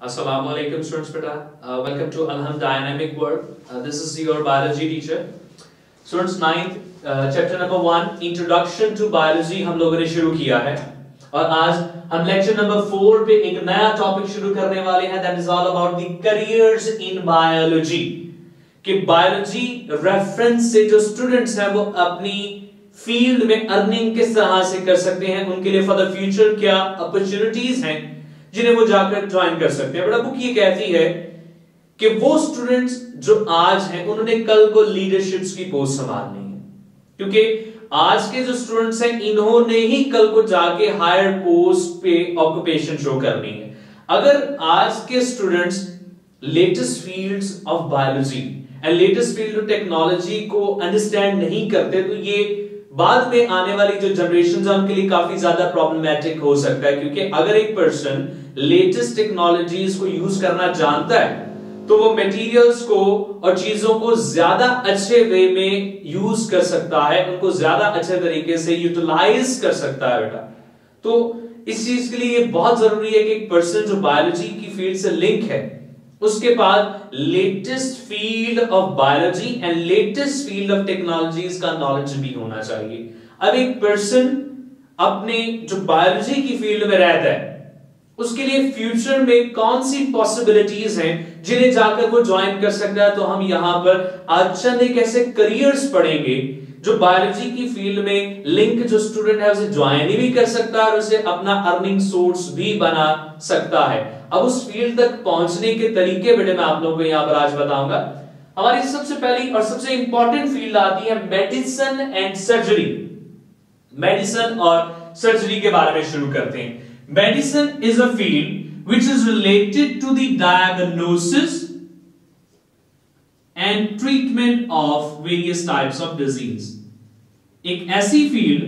Assalamu alaikum students beta. Welcome to Alham Dynamic World. This is your biology teacher. Students 9th chapter number 1 Introduction to Biology हम लोगों ने शुरू किया है और आज हम लेक्चर नंबर 4 पे एक नया टॉपिक शुरू करने वाले हैं that is all about the careers in biology. कि बायोलॉजी रेफरेंस से जो स्टूडेंट्स हैं वो अपनी फील्ड में अर्निंग किस तरह से कर सकते हैं, उनके लिए फॉर द फ्यूचर क्या अपॉर्चुनिटीज हैं जिन्हें वो जाकर ज्वाइन कर सकते हैं। बड़ा बुक ये कहती है कि वो स्टूडेंट्स जो आज हैं उन्होंने कल को लीडरशिप्स की पोस्ट संभालनी है, क्योंकि आज के जो स्टूडेंट्स हैं इन्होंने ही कल को जाके हायर पोस्ट पे ऑक्यूपेशन शो करनी है। अगर आज के students latest fields of biology and latest field of technology को अंडरस्टैंड नहीं करते तो ये बाद में आने वाली जो जनरेशन है उनके लिए काफी ज्यादा प्रॉब्लमैटिक हो सकता है। क्योंकि अगर एक पर्सन लेटेस्ट टेक्नोलॉजीज को यूज करना जानता है तो वो मटेरियल्स को और चीजों को ज्यादा अच्छे वे में यूज कर सकता है, उनको ज्यादा अच्छे तरीके से यूटिलाइज कर सकता है बेटा। तो इस चीज के लिए बहुत जरूरी है कि एक पर्सन जो बायोलॉजी की फील्ड से लिंक है उसके पास latest field of biology and latest field of technologies का नॉलेज भी होना चाहिए। अब एक पर्सन अपने जो बायोलॉजी की फील्ड में रहता है उसके लिए फ्यूचर में कौन सी पॉसिबिलिटीज हैं जिन्हें जाकर वो ज्वाइन कर सकता है। तो हम यहां पर आज चंद एक ऐसे करियर्स पढ़ेंगे जो बायोलॉजी की फील्ड में लिंक जो स्टूडेंट है उसे ज्वाइन भी कर सकता है और उसे अपना अर्निंग सोर्स भी बना सकता है। अब उस फील्ड तक पहुंचने के तरीके बेटे मैं आप लोगों को यहां पर आज बताऊंगा। हमारी सबसे पहली और सबसे इंपॉर्टेंट फील्ड आती है मेडिसिन एंड सर्जरी। मेडिसिन और सर्जरी के बारे में शुरू करते हैं। Medicine is a field which is related to the diagnosis and treatment of various types of disease. एक ऐसी फील्ड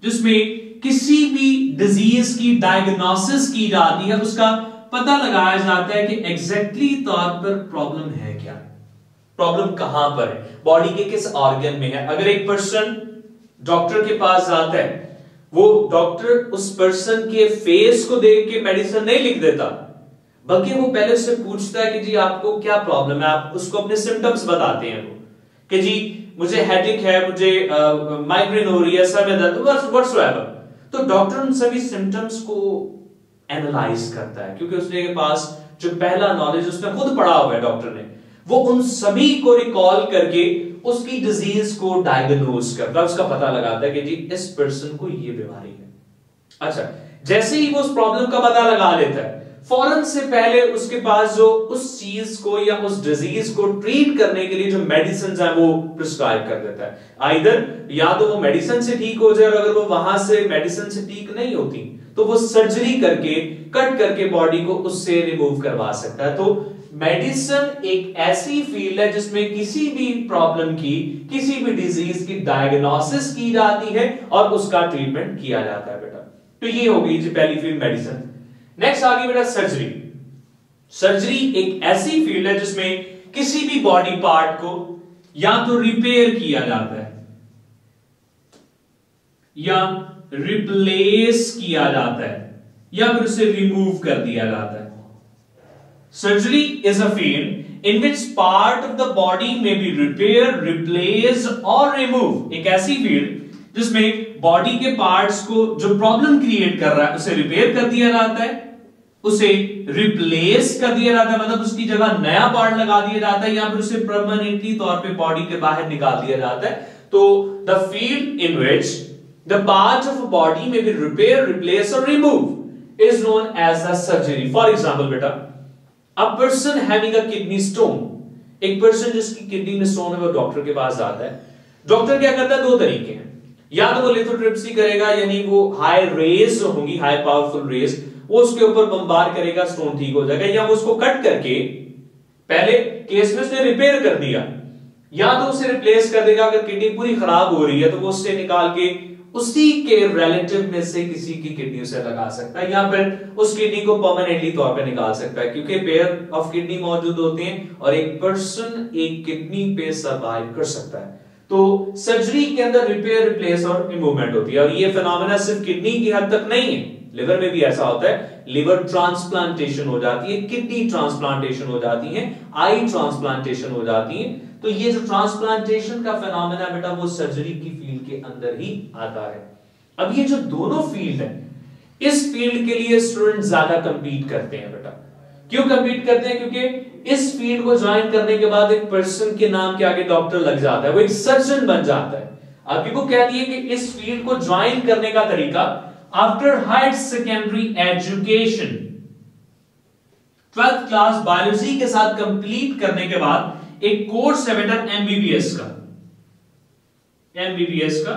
जिसमें किसी भी डिजीज की डायग्नोसिस की जाती है, उसका पता लगाया जाता है कि एग्जैक्टली तौर पर प्रॉब्लम है क्या, प्रॉब्लम कहां पर है, बॉडी के किस ऑर्गन में है। अगर एक पर्सन डॉक्टर के पास जाता है, वो डॉक्टर उस पर्सन के फेस को देख के मेडिसिन नहीं लिख देता, बल्कि वो पहले उससे पूछता है कि जी आपको क्या प्रॉब्लम है, आप उसको अपने सिम्टम्स बताते हैं वो कि जी मुझे हेडेक है, मुझे माइग्रेन हो रही है, सर में दर्द, व्हाटसोएवर। तो डॉक्टर उन सभी सिम्टम्स को एनालाइज करता है क्योंकि उसके पास जो पहला नॉलेज उसने खुद पढ़ा हुआ है डॉक्टर ने, वो उन सभी को रिकॉल करके उसकी डिजीज को डायग्नोज करता है, उसका पता लगाता है कि जी इस पर्सन को ये बीमारी है। अच्छा, जैसे ही वो उस प्रॉब्लम का पता लगा लेता है फौरन से पहले उसके पास जो उस चीज को या उस डिजीज को ट्रीट करने के लिए जो मेडिसिन है वो प्रिस्क्राइब कर देता है। आइदर या तो वो मेडिसिन से ठीक हो जाए और अगर वो वहां से मेडिसिन से ठीक नहीं होती तो वो सर्जरी करके कट करके बॉडी को उससे रिमूव करवा सकता है। तो मेडिसिन एक ऐसी फील्ड है जिसमें किसी भी प्रॉब्लम की, किसी भी डिजीज की डायग्नोसिस की जाती है और उसका ट्रीटमेंट किया जाता है बेटा। तो ये हो गई जी पहली फील्ड मेडिसिन। नेक्स्ट आगे बेटा सर्जरी। सर्जरी एक ऐसी फील्ड है जिसमें किसी भी बॉडी पार्ट को या तो रिपेयर किया जाता है या रिप्लेस किया जाता है या फिर उसे रिमूव कर दिया जाता है। Surgery is a field in which part of the body में बी रिपेयर, रिप्लेस और रिमूव। एक ऐसी फील्ड जिसमें बॉडी के पार्ट्स को जो प्रॉब्लम क्रिएट कर रहा है उसे रिपेयर कर दिया जाता है, उसे रिप्लेस कर दिया जाता है, मतलब उसकी जगह नया पार्ट लगा दिया जाता है या फिर उसे परमानेंटली तौर पे बॉडी के बाहर निकाल दिया जाता है। तो the field in which the part of a body में बी रिपेयर, रिप्लेस और remove is known as the surgery. For example बेटा, a person having a kidney stone, एक पर्सन जिसकी किडनी में स्टोन है वो डॉक्टर के पास जाता है। डॉक्टर क्या करता है, दो तरीके हैं, या तो वो लिथोट्रिप्सी करेगा यानी वो हाई रेज होंगी, हाई पावरफुल रेज, वो उसके ऊपर बमबार करेगा, स्टोन ठीक हो जाएगा, या वो उसको कट करके पहले केस में उसने रिपेयर कर दिया, या तो उसे रिप्लेस कर देगा। अगर किडनी पूरी खराब हो रही है तो वो उससे निकाल के उसी के रिलेटिव में से किसी की किडनी उसे लगा सकता है या फिर उस किडनी को परमानेंटली तौर पे निकाल सकता है, क्योंकि पेयर ऑफ किडनी मौजूद होते हैं और एक पर्सन एक किडनी पे सर्वाइव कर सकता है। तो सर्जरी के अंदर रिपेयर, रिप्लेस और इम्प्रूवमेंट होती है। और ये फिनोमेना सिर्फ किडनी की हद तक नहीं है, लिवर में भी ऐसा होता है। लिवर ट्रांसप्लांटेशन हो जाती है, किडनी ट्रांसप्लांटेशन हो जाती है, आई ट्रांसप्लांटेशन हो जाती है। तो ये जो ट्रांसप्लांटेशन का फिनोमेना बेटा वो सर्जरी की फील्ड के अंदर ही आता है। अब ये जो दोनों फील्ड है, इस फील्ड के लिए स्टूडेंट ज्यादा कंपीट करते हैं बेटा। क्यों कंपीट करते हैं? क्योंकि इस फील्ड को ज्वाइन करने के बाद एक पर्सन के नाम के आगे डॉक्टर लग जाता है, वो एक सर्जन बन जाता है। अभी वो कहती है कि इस फील्ड को ज्वाइन करने का तरीका, after higher secondary education 12th class biology के साथ कंप्लीट करने के बाद एक कोर्स है बेटा एमबीबीएस का। एमबीबीएस का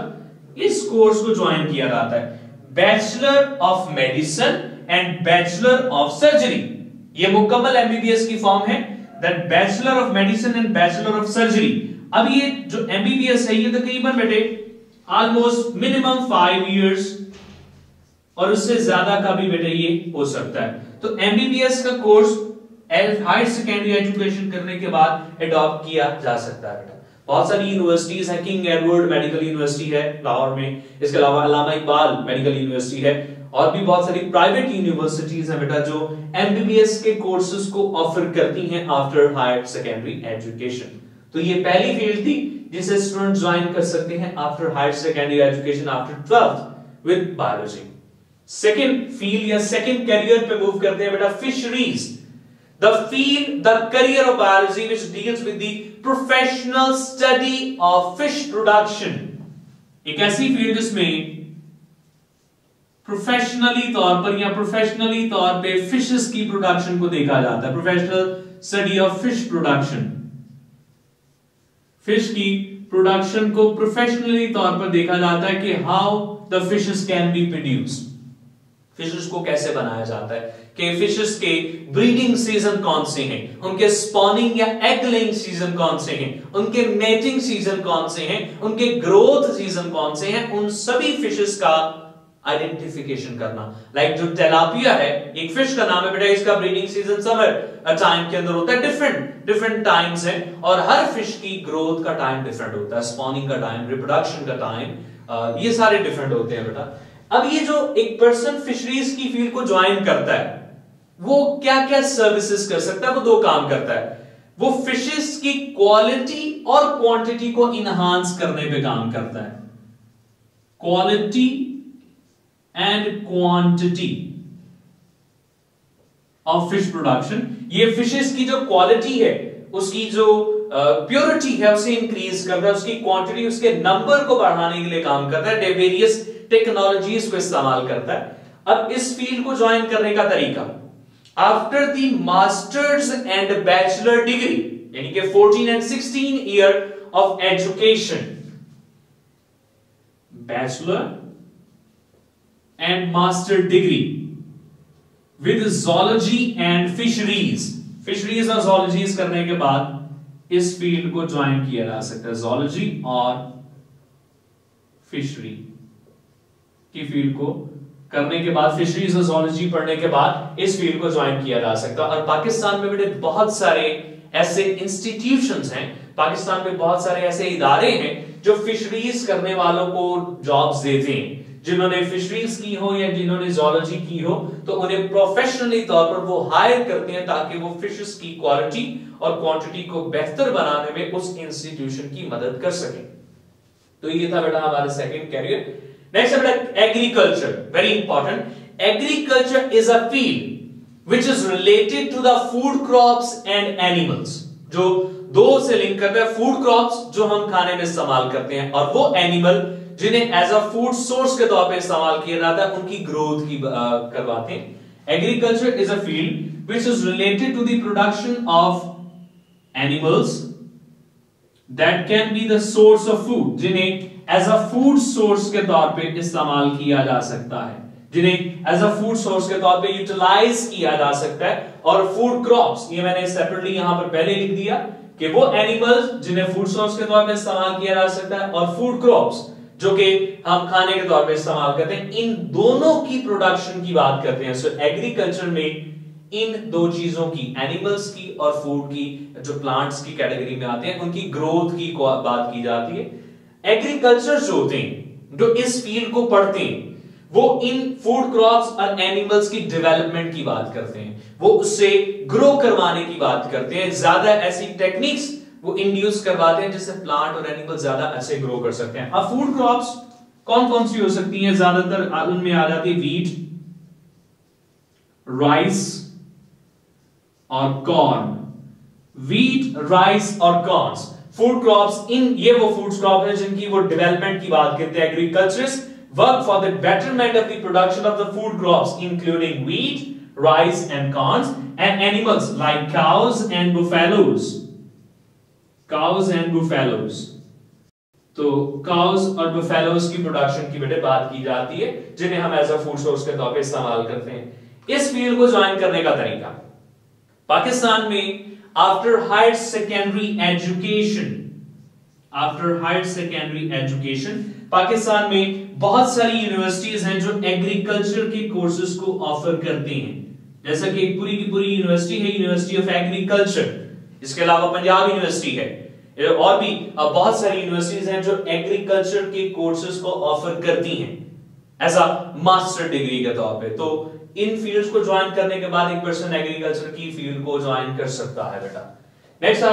इस कोर्स को ज्वाइन किया जाता है, bachelor of medicine and bachelor of surgery. ये मुकम्मल एमबीबीएस की फॉर्म है, that bachelor of medicine and bachelor of surgery. अब ये जो एमबीबीएस है, ये तकरीबन बेटे ऑलमोस्ट मिनिमम 5 इयर्स और उससे ज्यादा का भी बेटे ये हो सकता है। तो एमबीबीएस का कोर्स हायर सेकेंडरी एजुकेशन करने के बाद अडॉप्ट किया जा सकता है बेटा। बहुत सारी यूनिवर्सिटीज हैं, किंग एडवर्ड मेडिकल यूनिवर्सिटी है लाहौर में, इसके अलावा अल्लामा इकबाल मेडिकल यूनिवर्सिटी है, और भी बहुत सारी प्राइवेट यूनिवर्सिटीज हैं बेटा जो एमबीबीएस के कोर्सेज को ऑफर करती हैं आफ्टर हायर सेकेंडरी एजुकेशन। तो ये पहली फील्ड थी जिसे स्टूडेंट ज्वाइन कर सकते हैं after higher secondary education after 12th with biology. Second field या सेकेंड करियर पे मूव करते हैं बेटा, fisheries. The field, the career of biology which deals with the professional study of fish production। एक ऐसी फील्ड जिसमें प्रोफेशनली तौर पर या प्रोफेशनली तौर पे फिशेस की प्रोडक्शन को देखा जाता है। Professional study of fish production, fish की प्रोडक्शन को प्रोफेशनली तौर पर देखा जाता है कि how the fishes can be produced, fishes को कैसे बनाया जाता है, कि फिशेस के ब्रीडिंग सीजन कौन से हैं, उनके स्पॉनिंग या एग लेइंग सीजन कौन से हैं, उनके मेटिंग सीजन कौन से हैं, उनके ग्रोथ सीजन कौन से हैं, उन सभी फिशेस का आइडेंटिफिकेशन करना। लाइक जो टेलापिया है, एक फिश का नाम है बेटा, इसका ब्रीडिंग सीजन समर टाइम के अंदर होता है, डिफरेंट टाइम्स है, और हर फिश की ग्रोथ का टाइम डिफरेंट होता है, स्पॉनिंग का टाइम, रिप्रोडक्शन का टाइम, ये सारे डिफरेंट होते हैं बेटा। अब ये जो एक पर्सन फिशरीज की फील्ड को ज्वाइन करता है, वो क्या क्या सर्विसेज कर सकता है? वो दो काम करता है, वो फिशेस की क्वालिटी और क्वांटिटी को इनहांस करने पे काम करता है। Quality and quantity of fish production, ये फिशेस की जो क्वालिटी है, उसकी जो प्योरिटी है उसे इंक्रीज करता है, उसकी क्वांटिटी, उसके नंबर को बढ़ाने के लिए काम करता है, वेरियस टेक्नोलॉजीज को इस्तेमाल करता है। अब इस फील्ड को ज्वाइन करने का तरीका, after the masters and bachelor degree, यानी कि 14 and 16 year of education, bachelor and master degree with zoology and fisheries, fisheries और zoologies करने के बाद इस फील्ड को ज्वाइन किया जा सकता है। zoology और फिशरी की फील्ड को करने के बाद, फिशरीज और zoology पढ़ने के बाद इस फील्ड को ज्वाइन किया जा सकता है। और पाकिस्तान में बेटे बहुत सारे ऐसे इंस्टीट्यूशंस हैं, पाकिस्तान में बहुत सारे ऐसे इदारे हैं जो फिशरीज करने वालों को जॉब्स देते हैं। जिन्होंने फिशरीज की हो या जिन्होंने zoology की हो, तो उन्हें प्रोफेशनली तौर पर वो हायर करते हैं ताकि वो फिशेस की क्वालिटी और क्वांटिटी को बेहतर बनाने में उस इंस्टीट्यूशन की मदद कर सकें। तो ये था बेटा हमारा सेकंड कैरियर। नेक्स्ट है बेटा agriculture, very important. Agriculture is a field which is related to the food crops and animals, जो दो से लिंक करता है, फूड क्रॉप्स जो हम खाने में इस्तेमाल करते हैं, और वो एनिमल जिन्हें एज अ फूड सोर्स के तौर पे इस्तेमाल किया जाता है, उनकी ग्रोथ की करवाते हैं। Agriculture is a field which is related to the production of animals that can be the source of food, जिन्हें एज अ फूड सोर्स के तौर पे इस्तेमाल किया जा सकता है, जिन्हें एज अ फूड सोर्स के तौर पे यूटिलाइज किया जा सकता है। और फूड क्रॉप्स, ये मैंने सेपरेटली यहां पर पहले लिख दिया कि वो एनिमल्स जिन्हें फूड सोर्स के तौर पे इस्तेमाल किया जा सकता है, और फूड क्रॉप्स जो कि हम खाने के तौर पे इस्तेमाल करते हैं, इन दोनों की प्रोडक्शन की बात करते हैं। सो एग्रीकल्चर में इन दो चीजों की, एनिमल्स की और फूड की, जो प्लांट्स की कैटेगरी में आते हैं, उनकी ग्रोथ की बात की जाती है। एग्रीकल्चर जो होते हैं, जो इस फील्ड को पढ़ते हैं, वो इन फूड क्रॉप्स और एनिमल्स की डेवलपमेंट की बात करते हैं, वो उससे ग्रो करवाने की बात करते हैं, ज्यादा ऐसी टेक्निक्स वो इंड्यूस करवाते हैं जिससे प्लांट और एनिमल ज्यादा अच्छे ग्रो कर सकते हैं। अब फूड क्रॉप्स कौन कौन सी हो सकती हैं? ज्यादातर उनमें आ जाती है वीट, राइस और कॉर्न। वीट, राइस और कॉर्न फूड क्रॉप्स, ये वो फूड क्रॉप है जिनकी वो डेवलपमेंट की बात करते हैं। Agriculturist work for the betterment of the production of the food crops including wheat, rice and corn, and animals like cows and buffaloes. Cows and buffaloes. तो cows और buffaloes की प्रोडक्शन की बेटे बात की जाती है, जिन्हें हम एज अ फूड सोर्स के तौर पे इस्तेमाल करते हैं। इस फील्ड को ज्वाइन करने का तरीका, पाकिस्तान में after higher secondary education Pakistan में बहुत सारी यूनिवर्सिटीज हैं जो एग्रीकल्चर के कोर्सेज को ऑफर करती हैं। जैसा कि एक पूरी की पूरी यूनिवर्सिटी है, यूनिवर्सिटी ऑफ एग्रीकल्चर, इसके अलावा पंजाब यूनिवर्सिटी है, और भी बहुत सारी यूनिवर्सिटीज हैं जो एग्रीकल्चर के कोर्सेज को ऑफर करती हैं एज अ मास्टर डिग्री के तौर पे। तो इन फील्ड्स को ज्वाइन करने के बाद एक पर्सन एग्रीकल्चर की फील्ड को ज्वाइन कर सकता है बेटा। नेक्स्ट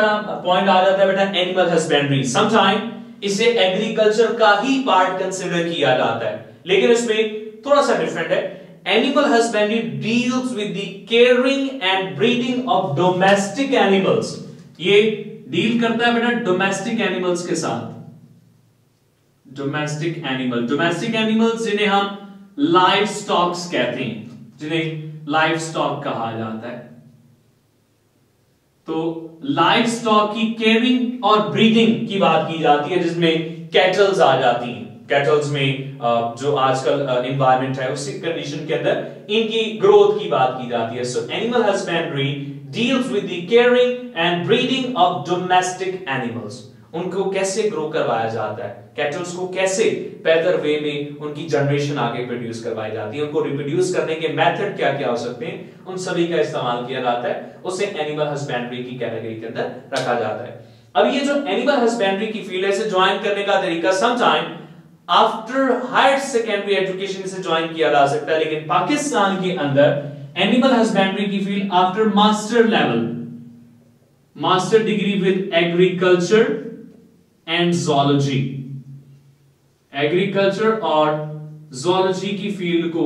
पॉइंट आ जाता है बेटा एनिमल हस्बेंड्री। समटाइम इसे एग्रीकल्चर का ही पार्ट कंसिडर किया जाता है, लेकिन इसमें थोड़ा सा डिफरेंट है। Animal husbandry deals with the caring and breeding of domestic animals. ये डील करता है बेटा डोमेस्टिक एनिमल्स के साथ। डोमेस्टिक एनिमल्स जिन्हें हम लाइव स्टॉक्स कहते हैं, जिन्हें लाइव स्टॉक कहा जाता है। तो लाइव स्टॉक की केयरिंग और ब्रीडिंग की बात की जाती है, जिसमें कैटल्स आ जाती हैं। कैटल्स में जो आजकल एनवायरनमेंट है उसी कंडीशन के अंदर इनकी ग्रोथ की बात की जाती है। So animal husbandry deals with the caring and breeding of domestic animals. उनको कैसे ग्रो करवाया जाता है, कैटल्स को कैसे बेहतर वे में उनकी जनरेशन आगे प्रोड्यूस करवाई जाती है, उनको रिप्रोड्यूस करने के मेथड क्या क्या हो सकते हैं, उन सभी का इस्तेमाल किया जाता है, उसे एनिमल हस्बेंड्री की कैटेगरी के अंदर रखा जाता है। अब ये जो एनिमल हस्बेंड्री की फील्ड है, इसे ज्वाइन करने का तरीका sometime after higher secondary education से ज्वाइन किया जा सकता है, लेकिन पाकिस्तान के अंदर एनिमल हस्बेंड्री की field after master level, master degree with agriculture and zoology, agriculture और ज़ूलॉजी की फील्ड को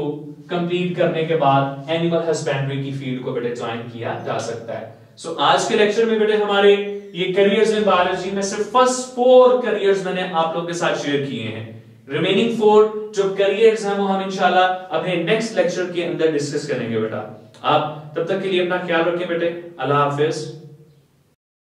कंप्लीट करने के बाद एनिमल हस्बेंड्री की फील्ड को बेटे ज्वाइन किया जा सकता है। सो आज के लेक्चर में बेटे हमारे ये करियर्स इन बायोलॉजी में सिर्फ फर्स्ट 4 करियर्स मैंने आप लोगों के साथ शेयर किए हैं। रिमेनिंग 4 जो करियर्स हैं वो हम इंशाल्लाह अपने नेक्स्ट लेक्चर के अंदर डिस्कस करेंगे बेटा। आप तब तक के लिए अपना ख्याल रखें बेटे। अल्लाह हाफिज।